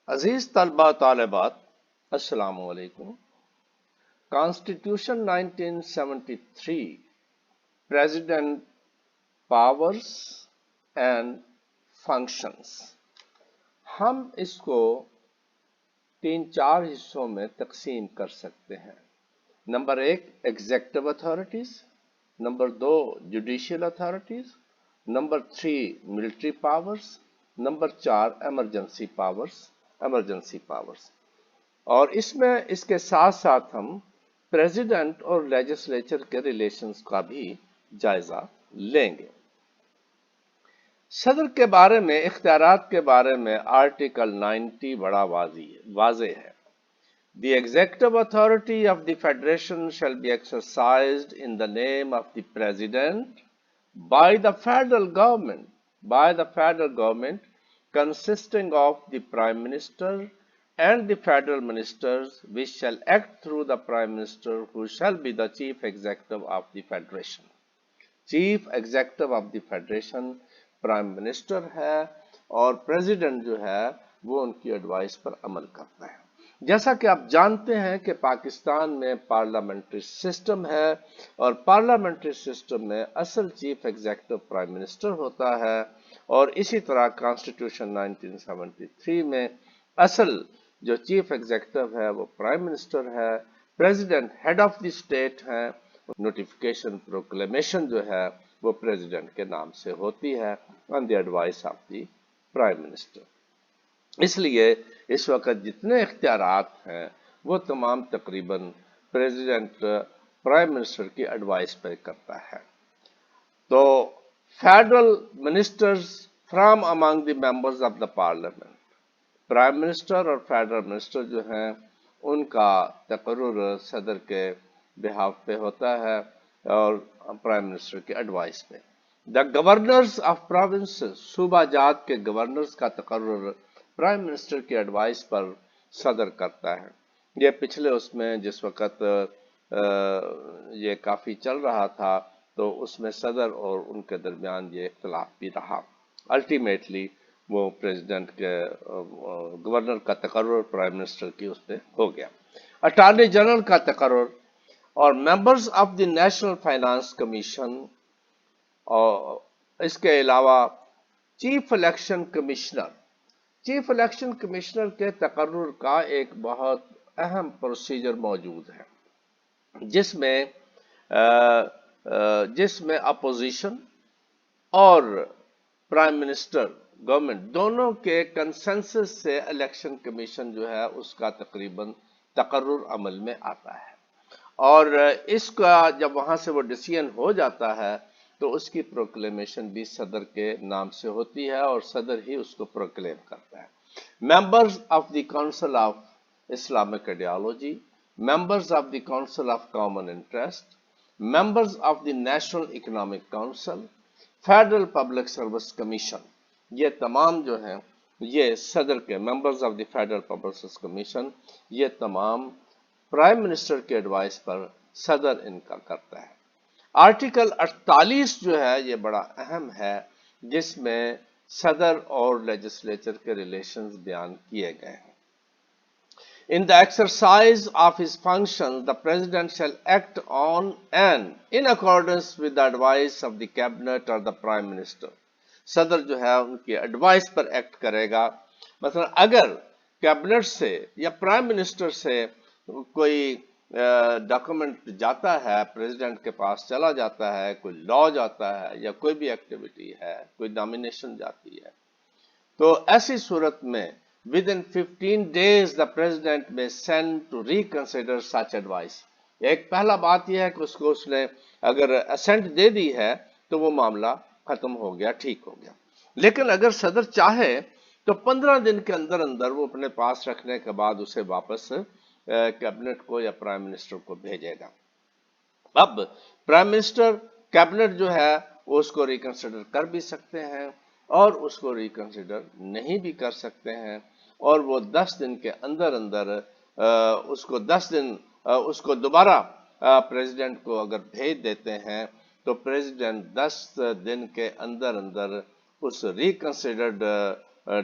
عزیز طلبہ طالبات، السلام علیکم۔ Constitution 1973 president powers and functions, ہم اس کو 3-4 حصوں میں تقسیم کر سکتے ہیں۔ Number 1 executive authorities, number 2 judicial authorities, number 3 military powers, number 4 emergency powers. اور اس میں اس کے ساتھ ساتھ ہم پریزیڈنٹ اور لیجسلیچر کے ریلیشنز کا بھی جائزہ لیں گے۔ صدر کے بارے میں، اختیارات کے بارے میں آرٹیکل 90 بڑا واضح ہے۔ The executive authority of the Federation shall be exercised in the name of the President by the federal government consisting of the Prime Minister and the federal ministers, which shall act through the Prime Minister, who shall be the Chief Executive of the Federation. Chief executive of the federation prime minister ہے، اور president جو ہے وہ ان کی advice پر عمل کرتا ہے۔ جیسا کہ آپ جانتے ہیں کہ پاکستان میں پارلیمنٹری سسٹم ہے، اور پارلیمنٹری سسٹم میں اصل چیف ایگزیکٹو پرائم منسٹر ہوتا ہے، اور اسی طرح کانسٹیٹیوشن 1973 میں اصل جو چیف ایگزیکٹو ہے وہ پرائم منسٹر ہے، president head of the state ہے، نوٹیفیکیشن پروکلیمیشن جو ہے وہ پریزیڈنٹ کے نام سے ہوتی ہے on the advice of the prime minister. اس لیے اس وقت جتنے اختیارات ہیں وہ تمام تقریباً پریزیڈنٹ پرائم منسٹر کی ایڈوائس پہ کرتا ہے۔ تو federal ministers from among the members of the parliament, prime minister اور فیڈرل منسٹر جو ہیں ان کا تقرر صدر کے بہاف پہ ہوتا ہے اور پرائم منسٹر کی ایڈوائس پہ۔ دا گورنرز آف پروونسز، صوبہ جات کے گورنرز کا تقرر پرائم منسٹر کی ایڈوائس پر صدر کرتا ہے۔ یہ پچھلے اس میں جس وقت یہ کافی چل رہا تھا تو اس میں صدر اور ان کے درمیان یہ اختلاف بھی رہا۔ الٹیمیٹلی وہ پریزیڈنٹ کے گورنر کا تقرر پرائم منسٹر کی اس پہ ہو گیا۔ اٹارنی جنرل کا تقرر اور members of the national finance commission, اور اس کے علاوہ چیف الیکشن کمشنر کے تقرر کا ایک بہت اہم پروسیجر موجود ہے، جس میں اپوزیشن اور پرائم منسٹر گورنمنٹ دونوں کے کنسنسس سے الیکشن کمیشن جو ہے اس کا تقریباً تقرر عمل میں آتا ہے، اور اس کا جب وہاں سے وہ ڈیسیژن ہو جاتا ہے تو اس کی پروکلیمیشن بھی صدر کے نام سے ہوتی ہے اور صدر ہی اس کو پروکلیم کرتا ہے۔ Members of the council of Islamic ideology, members of the council of common interest, members of the national economic council, federal public service commission, یہ تمام جو ہیں یہ صدر کے members of the federal public service commission, یہ تمام prime minister کے ایڈوائس پر صدر ان کا کرتا ہے۔ آرٹیکل 48 جو ہے یہ بڑا اہم ہے، جس میں صدر اور لیجسلیچر کے ریلیشنز بیان کیے گئے ہیں۔ In the exercise of his functions, the President shall act on and in accordance with the advice of the Cabinet or the Prime Minister. صدر جو ہے ان کی ایڈوائس پر ایکٹ کرے گا۔ مثلا اگر کیبنٹ سے یا پرائم منسٹر سے کوئی ڈاکومنٹ جاتا ہے، پریزیڈنٹ کے پاس چلا جاتا ہے، کوئی لا جاتا ہے یا کوئی بھی ایکٹیویٹی ہے، کوئی نامینیشن جاتی ہے، تو ایسی صورت میں within 15 days the president may send to reconsider such advice. ایک پہلا بات یہ ہے کہ اس نے اگر اسینٹ دے دی ہے تو وہ معاملہ ختم ہو گیا، ٹھیک ہو گیا۔ لیکن اگر صدر چاہے تو 15 دن کے اندر اندر وہ اپنے پاس رکھنے کے بعد اسے واپس کیبنٹ کو یا پرائم منسٹر کو بھیجے گا۔ اب پرائم منسٹر کیبنٹ جو ہے وہ اس کو ریکنسیڈر کر بھی سکتے ہیں اور اس کو ریکنسیڈر نہیں بھی کر سکتے ہیں، اور وہ 10 دن کے اندر اندر اس کو دوبارہ پریزیڈنٹ کو اگر بھیج دیتے ہیں تو پریزیڈنٹ 10 دن کے اندر اندر اس ریکنسیڈرڈ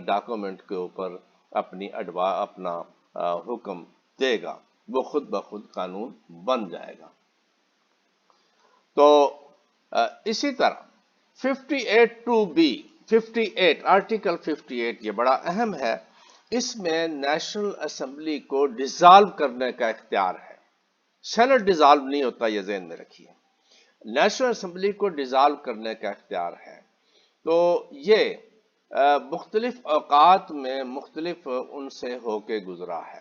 ڈاکومنٹ کے اوپر اپنا حکم دے گا، وہ خود بخود قانون بن جائے گا۔ تو اسی طرح 58(2)B 58 آرٹیکل 58 یہ بڑا اہم ہے، اس میں نیشنل اسمبلی کو ڈیزالو کرنے کا اختیار ہے۔ سینٹ ڈیزالو نہیں ہوتا، یہ ذہن میں رکھیے، نیشنل اسمبلی کو ڈیزالو کرنے کا اختیار ہے۔ تو یہ مختلف اوقات میں مختلف ان سے ہو کے گزرا ہے۔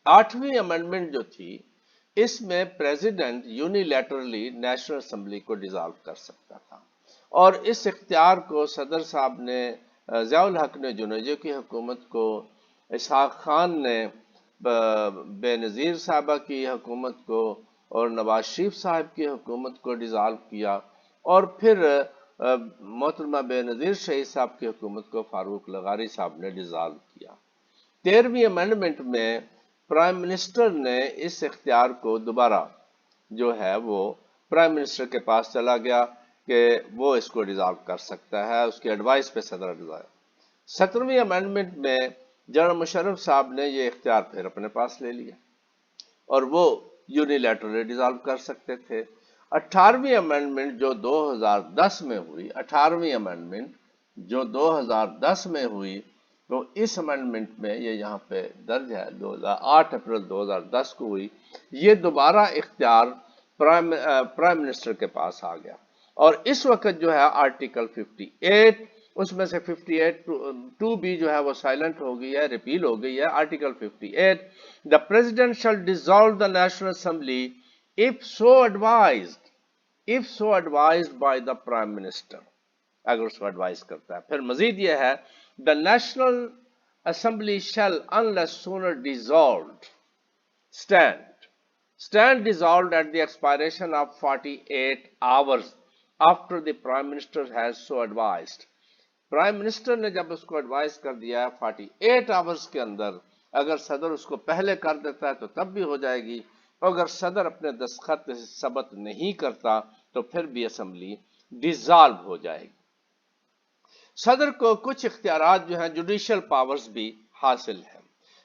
8ویں امینڈمنٹ جو تھی، اس میں پریزیڈنٹ یونیلیٹرلی نیشنل اسمبلی کو ڈیزالو کر سکتا تھا، اور اس اختیار کو صدر صاحب نے، ضیاء الحق نے جنوجی کی حکومت کو، اسحاق خان نے بے نظیر صاحبہ کی حکومت کو اور نواز شریف صاحب کی حکومت کو ڈیزالو کیا، اور پھر محترمہ بے نظیر شہید صاحب کی حکومت کو فاروق لغاری صاحب نے ڈیزالو کیا۔ 13ویں امینڈمنٹ میں پرائم منسٹر نے اس اختیار کو دوبارہ جو ہے وہ پرائم منسٹر کے پاس چلا گیا کہ وہ اس کو ڈیزالو کر سکتا ہے، اس کی ایڈوائس پہ صدر ڈیزالو۔ 17ویں امینڈمنٹ میں جنرل مشرف صاحب نے یہ اختیار پھر اپنے پاس لے لیا، اور وہ یونیلیٹرلی ڈیزالو کر سکتے تھے۔ 18ویں امینڈمنٹ جو 2010 میں ہوئی، 18ویں امینڈمنٹ جو 2010 میں ہوئی، تو اس امینڈمنٹ میں یہ یہاں پہ درج ہے، 8 اپریل 2010 کو ہوئی، یہ دوبارہ اختیار پرائم منسٹر کے پاس آ گیا، اور اس وقت جو ہے آرٹیکل 58، اس میں سے 58(2)B جو ہے وہ سائلنٹ ہو گئی ہے، ریپیل ہو گئی ہے۔ Article 58، the president shall dissolve the national assembly if so advised by the prime minister، اگر اس کو ایڈوائز کرتا ہے۔ پھر مزید یہ ہے the national assembly shall unless sooner dissolved stand dissolved at the expiration of 48 hours after the prime minister has so advised۔ Prime minister نے جب اس کو ایڈوائز کر دیا ہے 48 آورز کے اندر، اگر صدر اس کو پہلے کر دیتا ہے تو تب بھی ہو جائے گی، اگر صدر اپنے دستخط ثبت نہیں کرتا تو پھر بھی اسمبلی ڈیزالو ہو جائے گی۔ صدر کو کچھ اختیارات جو ہیں جوڈیشل پاورز بھی حاصل ہیں۔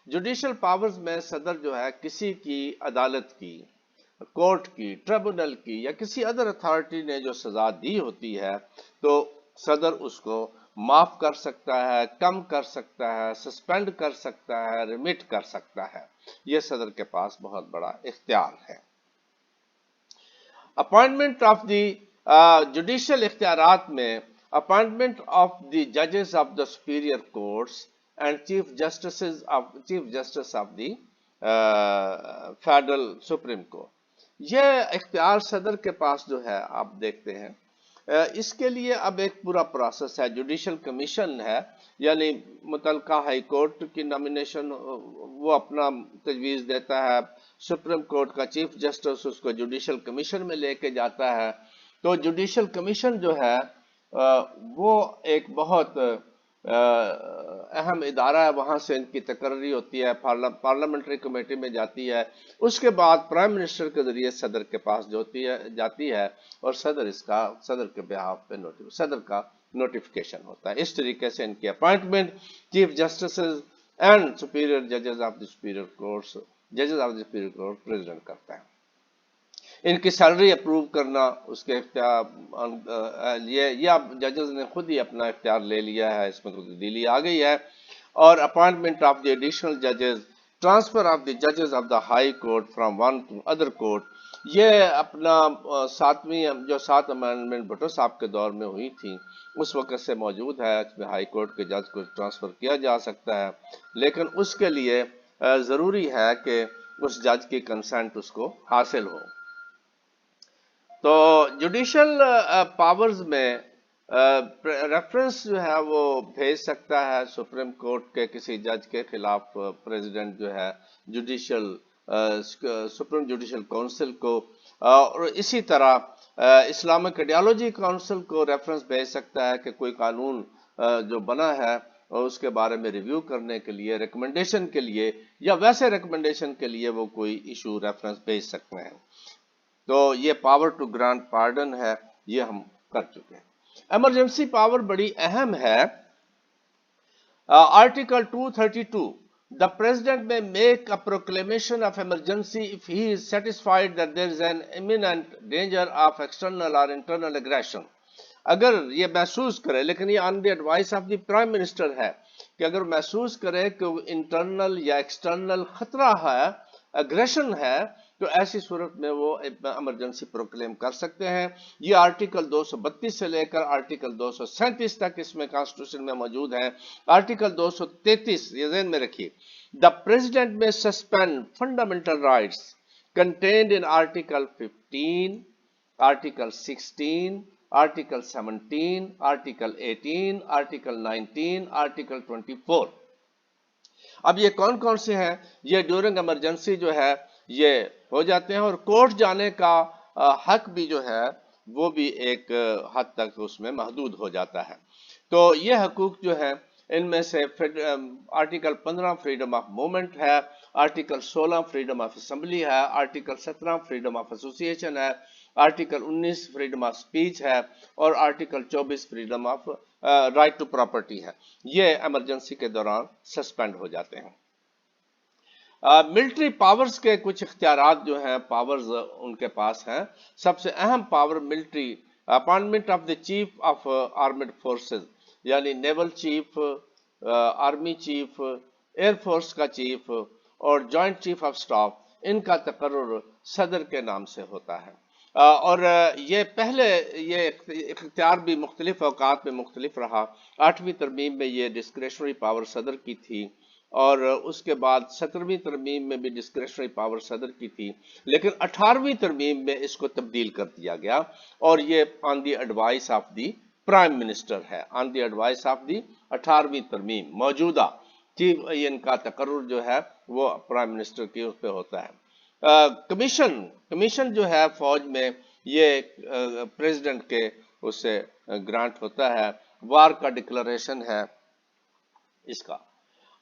جوڈیشل پاورز میں صدر جو ہے کسی کی عدالت کی، کورٹ کی، ٹریبونل کی یا کسی ادر اتھارٹی نے جو سزا دی ہوتی ہے تو صدر اس کو معاف کر سکتا ہے، کم کر سکتا ہے، سسپینڈ کر سکتا ہے، ریمٹ کر سکتا ہے، یہ صدر کے پاس بہت بڑا اختیار ہے۔ اپوائنٹمنٹ آف دی جوڈیشل اختیارات میں اپوائنٹمنٹ آف دی ججز of the superior courts and chief justice of the federal supreme court, یہ اختیار صدر کے پاس جو ہے آپ دیکھتے ہیں، اس کے لیے اب ایک پورا پروسیس ہے۔ جوڈیشل کمیشن ہے، یعنی متعلقہ ہائی کورٹ کی نامینیشن وہ اپنا تجویز دیتا ہے، سپریم کورٹ کا چیف جسٹس اس کو جوڈیشل کمیشن میں لے کے جاتا ہے۔ تو جوڈیشل کمیشن جو ہے وہ ایک بہت اہم ادارہ ہے، وہاں سے ان کی تقرری ہوتی ہے، پارلیمنٹری کمیٹی میں جاتی ہے، اس کے بعد پرائم منسٹر کے ذریعے صدر کے پاس جاتی ہے، اور صدر کے بہاف پہ صدر کا نوٹیفیکیشن ہوتا ہے۔ اس طریقے سے ان کی appointment chief justices and superior ججز of the superior courts president کرتا ہے۔ ان کی سیلری اپروو کرنا اس کے اختیار، یہ اب ججز نے خود ہی اپنا اختیار لے لیا ہے، اس میں کوئی تبدیلی آ گئی ہے۔ اور اپوائنٹمنٹ آف دی ایڈیشنل ججز، ٹرانسفر آف دی ججز of the high court from one to other court, یہ اپنا 7 امینڈمنٹ بھٹو صاحب کے دور میں ہوئی تھی اس وقت سے موجود ہے، اس میں ہائی کورٹ کے جج کو ٹرانسفر کیا جا سکتا ہے، لیکن اس کے لیے ضروری ہے کہ اس جج کی کنسنٹ اس کو حاصل ہو۔ تو جوڈیشل پاورز میں ریفرنس جو ہے وہ بھیج سکتا ہے سپریم کورٹ کے کسی جج کے خلاف پریزیڈنٹ جو ہے سپریم جوڈیشل کونسل کو، اور اسی طرح اسلامک آئیڈیالوجی کونسل کو ریفرنس بھیج سکتا ہے کہ کوئی قانون جو بنا ہے اور اس کے بارے میں ریویو کرنے کے لیے، ریکمنڈیشن کے لیے، یا ویسے ریکمنڈیشن کے لیے وہ کوئی ایشو ریفرنس بھیج سکتے ہیں۔ تو یہ پاور ٹو گرانٹ پارڈن ہے، یہ ہم کر چکے ہیں۔ ایمرجنسی پاور بڑی اہم ہے۔ Article 232, the president may make a proclamation of emergency if he is satisfied that there is an imminent danger of external or internal aggression. اگر یہ محسوس کرے، لیکن یہ on the advice of the prime minister ہے کہ اگر محسوس کرے کہ انٹرنل یا ایکسٹرنل خطرہ ہے، اگریشن ہے، تو ایسی صورت میں وہ ایمرجنسی پروکلیم کر سکتے ہیں. یہ آرٹیکل 232 سے لے کر آرٹیکل 237 تک اس میں کانسٹیٹیوشن میں موجود ہیں. آرٹیکل 233 یہ ذہن میں رکھیے، دا پریزیڈنٹ میں suspend fundamental rights contained in article 15، article 16، article 17، article 18، article 19، article 24. اب یہ کون کون سے ہیں؟ یہ ڈیورنگ ایمرجنسی جو ہے یہ ہو جاتے ہیں، اور کورٹ جانے کا حق بھی جو ہے وہ بھی ایک حد تک اس میں محدود ہو جاتا ہے. تو یہ حقوق جو ہے ان میں سے آرٹیکل 15 فریڈم آف موومنٹ ہے، آرٹیکل 16 فریڈم آف اسمبلی ہے، آرٹیکل 17 فریڈم آف ایسوسیشن ہے، آرٹیکل 19 فریڈم آف سپیچ ہے، اور article 24 freedom of right to property ہے. یہ ایمرجنسی کے دوران سسپینڈ ہو جاتے ہیں. ملٹری پاورز کے کچھ اختیارات جو ہیں، پاورز ان کے پاس ہیں. سب سے اہم power military appointment of the chief of armed forces, یعنی naval chief, army chief, air force کا چیف اور جوائنٹ چیف آف سٹاف، ان کا تقرر صدر کے نام سے ہوتا ہے. اور یہ پہلے یہ اختیار بھی مختلف اوقات میں مختلف رہا. 8ویں ترمیم میں یہ ڈسکریشنری پاور صدر کی تھی، اور اس کے بعد 17ویں ترمیم میں بھی ڈسکریشنری پاور صدر کی تھی، لیکن 18ویں ترمیم میں اس کو تبدیل کر دیا گیا، اور یہ on the advice of the prime minister ہے. آن دی ایڈوائس آف دی 18ویں ترمیم موجودہ چیف، ان کا تقرر جو ہے وہ پرائم منسٹر کی اس پہ ہوتا ہے. کمیشن جو ہے فوج میں یہ پریزیڈنٹ کے اس سے گرانٹ ہوتا ہے. وار کا ڈکلریشن ہے اس کا.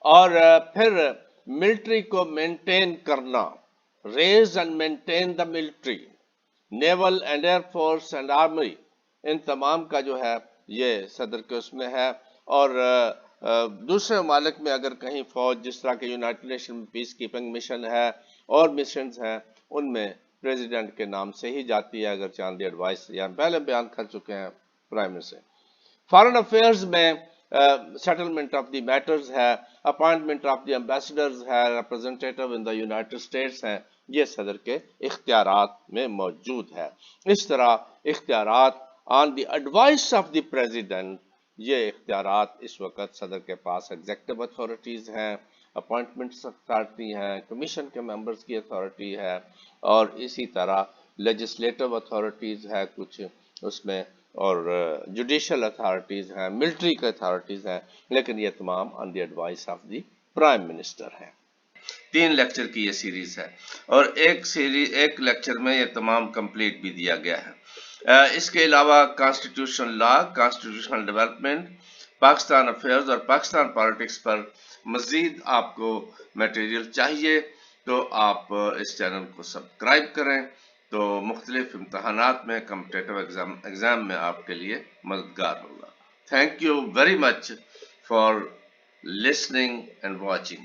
اور پھر ملٹری کو مینٹین کرنا، raise and maintain the military, naval and air force and army, ان تمام کا جو ہے یہ صدر کے اس میں ہے. اور دوسرے ممالک میں اگر کہیں فوج جس طرح کہ یونائٹڈ نیشن میں پیس کیپنگ مشن ہے اور مشنز ہیں، ان میں پریزیڈنٹ کے نام سے ہی جاتی ہے، اگر چاندی ایڈوائس یا پہلے بیان کر چکے ہیں پرائم منسٹر. فارن افیئرز میں سیٹلمنٹ آف دی میٹرز ہے، اپائنٹمنٹ آف دی ایمبیسڈرز ہے، representative in the United States ہیں، یہ صدر کے اختیارات میں موجود ہے. اس طرح اختیارات آن the advice of the president, یہ اختیارات اس وقت صدر کے پاس ایگزیکٹو اتھارٹیز ہیں، اپوائنٹمنٹس اتھارٹی ہیں، کمیشن کے ممبرز کی اتھارٹی ہے، اور اسی طرح لیجسلیٹو اتھارٹیز ہے کچھ اس میں، اور جوڈیشل اتھارٹیز ہیں، ملٹری کے اتھارٹیز ہیں، لیکن یہ تمام on the advice of the prime minister ہیں. 3 لیکچر کی یہ سیریز ہے، اور ایک لیکچر میں یہ تمام کمپلیٹ بھی دیا گیا ہے. اس کے علاوہ کانسٹیٹیوشن لا، کانسٹیٹیوشنل ڈیولپمنٹ، پاکستان افیئرز اور پاکستان پالیٹکس پر مزید آپ کو میٹیریل چاہیے تو آپ اس چینل کو سبسکرائب کریں، تو مختلف امتحانات میں کمپٹیٹیو ایگزام میں آپ کے لیے مددگار ہوگا. Thank you very much for listening and watching.